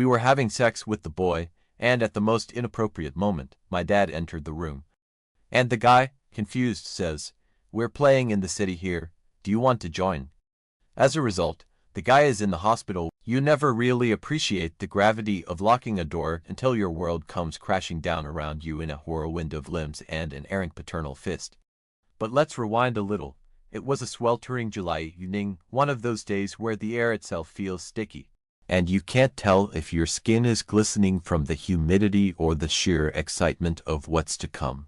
We were having sex with the boy, and at the most inappropriate moment, my dad entered the room. And the guy, confused, says, "We're playing in the city here. Do you want to join?" As a result, the guy is in the hospital. You never really appreciate the gravity of locking a door until your world comes crashing down around you in a whirlwind of limbs and an errant paternal fist. But let's rewind a little. It was a sweltering July evening, one of those days where the air itself feels sticky, and you can't tell if your skin is glistening from the humidity or the sheer excitement of what's to come.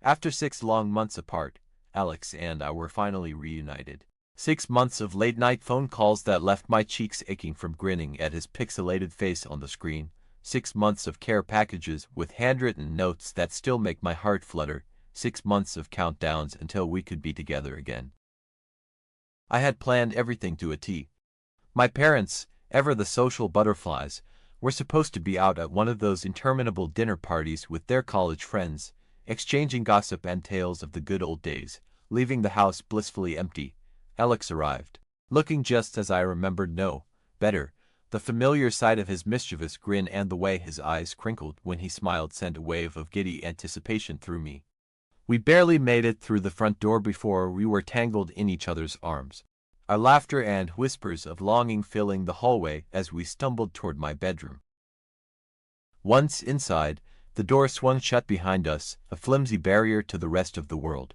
After 6 long months apart, Alex and I were finally reunited. 6 months of late-night phone calls that left my cheeks aching from grinning at his pixelated face on the screen. 6 months of care packages with handwritten notes that still make my heart flutter. 6 months of countdowns until we could be together again. I had planned everything to a T. My parents, ever the social butterflies, were supposed to be out at one of those interminable dinner parties with their college friends, exchanging gossip and tales of the good old days, leaving the house blissfully empty. Alex arrived, looking just as I remembered, no, better. The familiar sight of his mischievous grin and the way his eyes crinkled when he smiled sent a wave of giddy anticipation through me. We barely made it through the front door before we were tangled in each other's arms, our laughter and whispers of longing filling the hallway as we stumbled toward my bedroom. Once inside, the door swung shut behind us, a flimsy barrier to the rest of the world.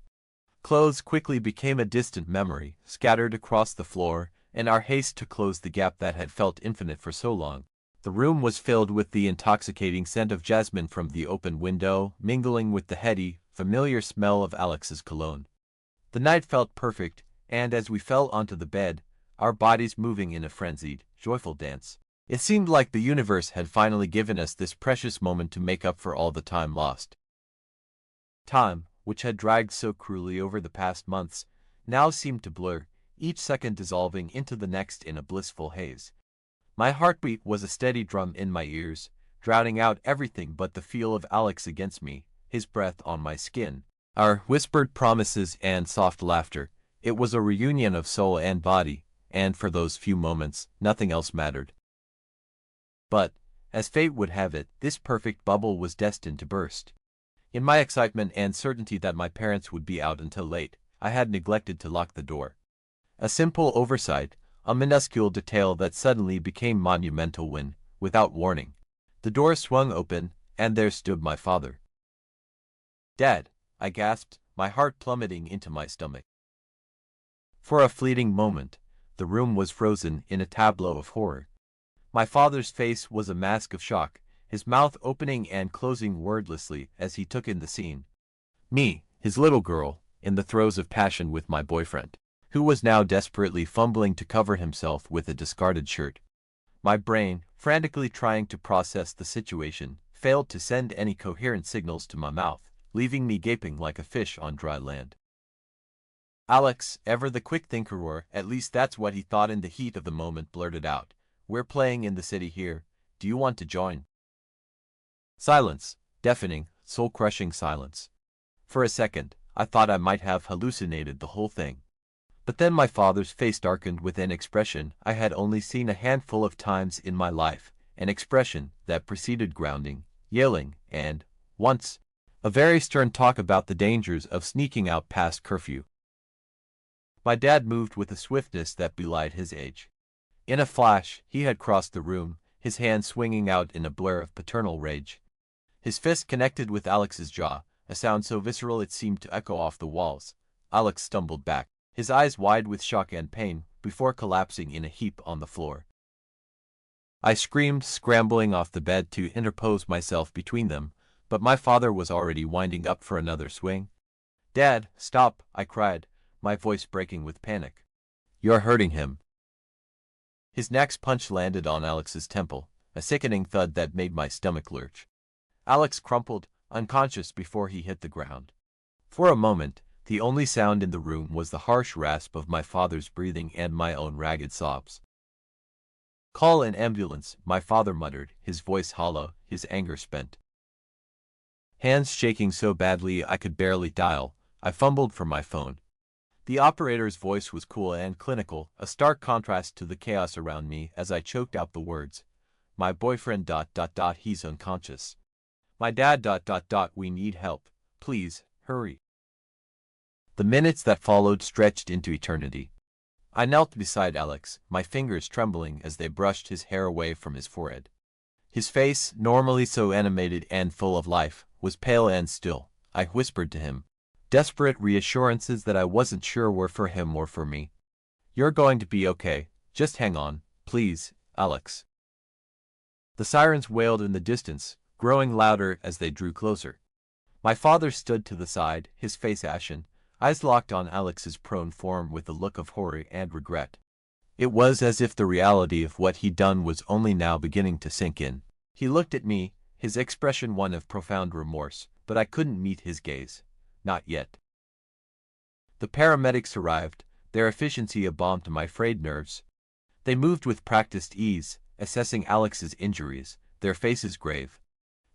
Clothes quickly became a distant memory, scattered across the floor, in our haste to close the gap that had felt infinite for so long. The room was filled with the intoxicating scent of jasmine from the open window, mingling with the heady, familiar smell of Alex's cologne. The night felt perfect, and as we fell onto the bed, our bodies moving in a frenzied, joyful dance, it seemed like the universe had finally given us this precious moment to make up for all the time lost. Time, which had dragged so cruelly over the past months, now seemed to blur, each second dissolving into the next in a blissful haze. My heartbeat was a steady drum in my ears, drowning out everything but the feel of Alex against me, his breath on my skin, our whispered promises and soft laughter. It was a reunion of soul and body, and for those few moments, nothing else mattered. But, as fate would have it, this perfect bubble was destined to burst. In my excitement and certainty that my parents would be out until late, I had neglected to lock the door. A simple oversight, a minuscule detail that suddenly became monumental when, without warning, the door swung open, and there stood my father. "Dad," I gasped, my heart plummeting into my stomach. For a fleeting moment, the room was frozen in a tableau of horror. My father's face was a mask of shock, his mouth opening and closing wordlessly as he took in the scene. Me, his little girl, in the throes of passion with my boyfriend, who was now desperately fumbling to cover himself with a discarded shirt. My brain, frantically trying to process the situation, failed to send any coherent signals to my mouth, leaving me gaping like a fish on dry land. Alex, ever the quick thinker, or at least that's what he thought in the heat of the moment, blurted out, "We're playing in the city here. Do you want to join?" Silence, deafening, soul-crushing silence. For a second, I thought I might have hallucinated the whole thing. But then my father's face darkened with an expression I had only seen a handful of times in my life, an expression that preceded grounding, yelling, and, once, a very stern talk about the dangers of sneaking out past curfew. My dad moved with a swiftness that belied his age. In a flash, he had crossed the room, his hand swinging out in a blur of paternal rage. His fist connected with Alex's jaw, a sound so visceral it seemed to echo off the walls. Alex stumbled back, his eyes wide with shock and pain, before collapsing in a heap on the floor. I screamed, scrambling off the bed to interpose myself between them, but my father was already winding up for another swing. "Dad, stop," I cried, my voice breaking with panic. "You're hurting him." His next punch landed on Alex's temple, a sickening thud that made my stomach lurch. Alex crumpled, unconscious before he hit the ground. For a moment, the only sound in the room was the harsh rasp of my father's breathing and my own ragged sobs. "Call an ambulance," my father muttered, his voice hollow, his anger spent. Hands shaking so badly I could barely dial, I fumbled for my phone. The operator's voice was cool and clinical, a stark contrast to the chaos around me as I choked out the words. my boyfriend ... he's unconscious. My dad ... we need help. Please, hurry. The minutes that followed stretched into eternity. I knelt beside Alex, my fingers trembling as they brushed his hair away from his forehead. His face, normally so animated and full of life, was pale and still. I whispered to him, desperate reassurances that I wasn't sure were for him or for me. You're going to be okay. Just hang on, please, Alex. The sirens wailed in the distance, growing louder as they drew closer. My father stood to the side, his face ashen, eyes locked on Alex's prone form with a look of horror and regret. It was as if the reality of what he'd done was only now beginning to sink in. He looked at me, his expression one of profound remorse, but I couldn't meet his gaze. Not yet. The paramedics arrived, their efficiency a balm to my frayed nerves. They moved with practiced ease, assessing Alex's injuries, their faces grave.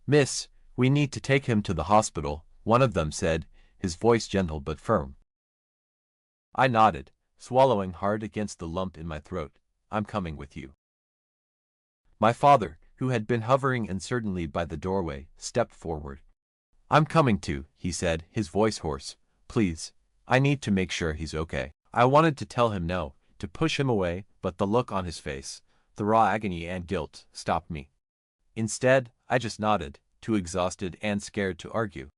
Miss, we need to take him to the hospital, one of them said, his voice gentle but firm. I nodded, swallowing hard against the lump in my throat. I'm coming with you. My father, who had been hovering uncertainly by the doorway, stepped forward. I'm coming too, he said, his voice hoarse. Please, I need to make sure he's okay. I wanted to tell him no, to push him away, but the look on his face, the raw agony and guilt, stopped me. Instead, I just nodded, too exhausted and scared to argue.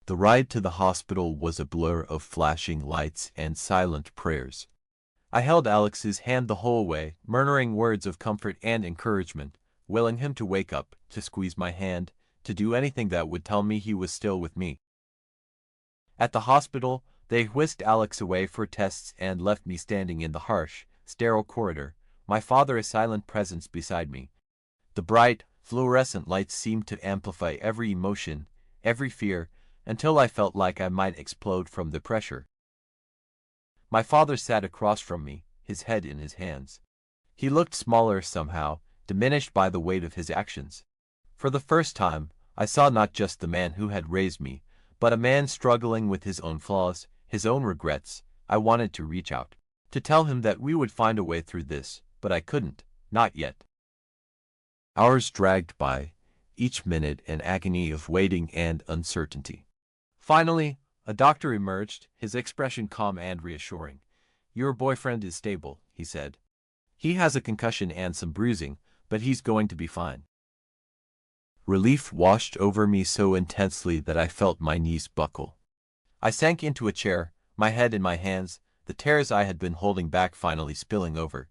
The ride to the hospital was a blur of flashing lights and silent prayers. I held Alex's hand the whole way, murmuring words of comfort and encouragement, willing him to wake up, to squeeze my hand, to do anything that would tell me he was still with me. At the hospital, they whisked Alex away for tests and left me standing in the harsh, sterile corridor, my father a silent presence beside me. The bright, fluorescent lights seemed to amplify every emotion, every fear, until I felt like I might explode from the pressure. My father sat across from me, his head in his hands. He looked smaller somehow, diminished by the weight of his actions. For the first time, I saw not just the man who had raised me, but a man struggling with his own flaws, his own regrets. I wanted to reach out, to tell him that we would find a way through this, but I couldn't, not yet. Hours dragged by, each minute an agony of waiting and uncertainty. Finally, a doctor emerged, his expression calm and reassuring. Your boyfriend is stable, he said. He has a concussion and some bruising, but he's going to be fine. Relief washed over me so intensely that I felt my knees buckle. I sank into a chair, my head in my hands, the tears I had been holding back finally spilling over.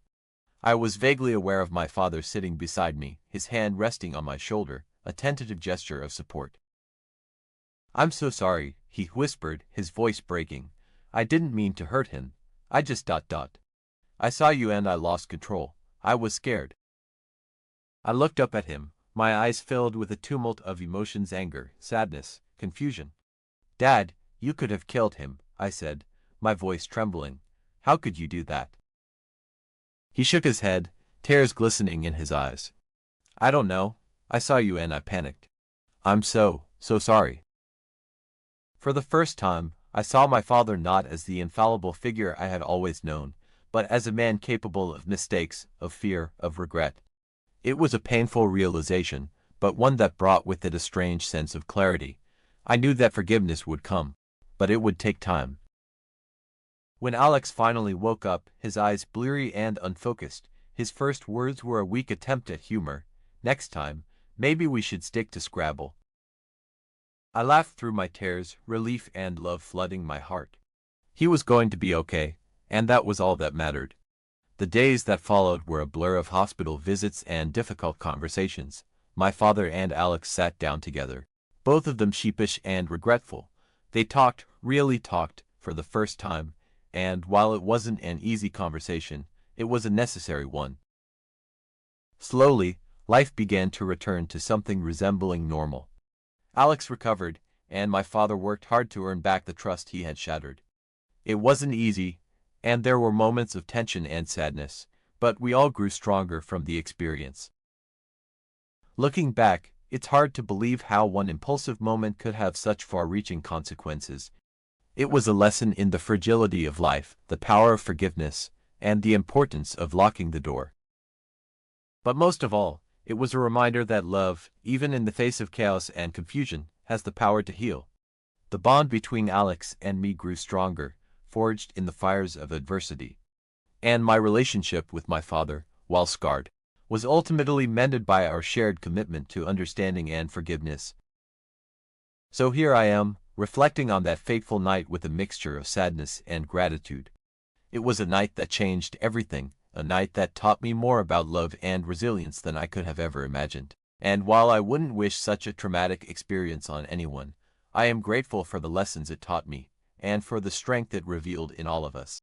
I was vaguely aware of my father sitting beside me, his hand resting on my shoulder, a tentative gesture of support. I'm so sorry, he whispered, his voice breaking. I didn't mean to hurt him. I just ... I saw you and I lost control. I was scared. I looked up at him, my eyes filled with a tumult of emotions, anger, sadness, confusion. Dad, you could have killed him, I said, my voice trembling. How could you do that? He shook his head, tears glistening in his eyes. I don't know. I saw you and I panicked. I'm so sorry. For the first time, I saw my father not as the infallible figure I had always known, but as a man capable of mistakes, of fear, of regret. It was a painful realization, but one that brought with it a strange sense of clarity. I knew that forgiveness would come, but it would take time. When Alex finally woke up, his eyes bleary and unfocused, his first words were a weak attempt at humor. Next time, maybe we should stick to Scrabble. I laughed through my tears, relief and love flooding my heart. He was going to be okay, and that was all that mattered. The days that followed were a blur of hospital visits and difficult conversations. My father and Alex sat down together, both of them sheepish and regretful. They talked, really talked, for the first time, and while it wasn't an easy conversation, it was a necessary one. Slowly, life began to return to something resembling normal. Alex recovered, and my father worked hard to earn back the trust he had shattered. It wasn't easy, and there were moments of tension and sadness, but we all grew stronger from the experience. Looking back, it's hard to believe how one impulsive moment could have such far-reaching consequences. It was a lesson in the fragility of life, the power of forgiveness, and the importance of locking the door. But most of all, it was a reminder that love, even in the face of chaos and confusion, has the power to heal. The bond between Alex and me grew stronger, forged in the fires of adversity. And my relationship with my father, while scarred, was ultimately mended by our shared commitment to understanding and forgiveness. So here I am, reflecting on that fateful night with a mixture of sadness and gratitude. It was a night that changed everything, a night that taught me more about love and resilience than I could have ever imagined. And while I wouldn't wish such a traumatic experience on anyone, I am grateful for the lessons it taught me, and for the strength it revealed in all of us.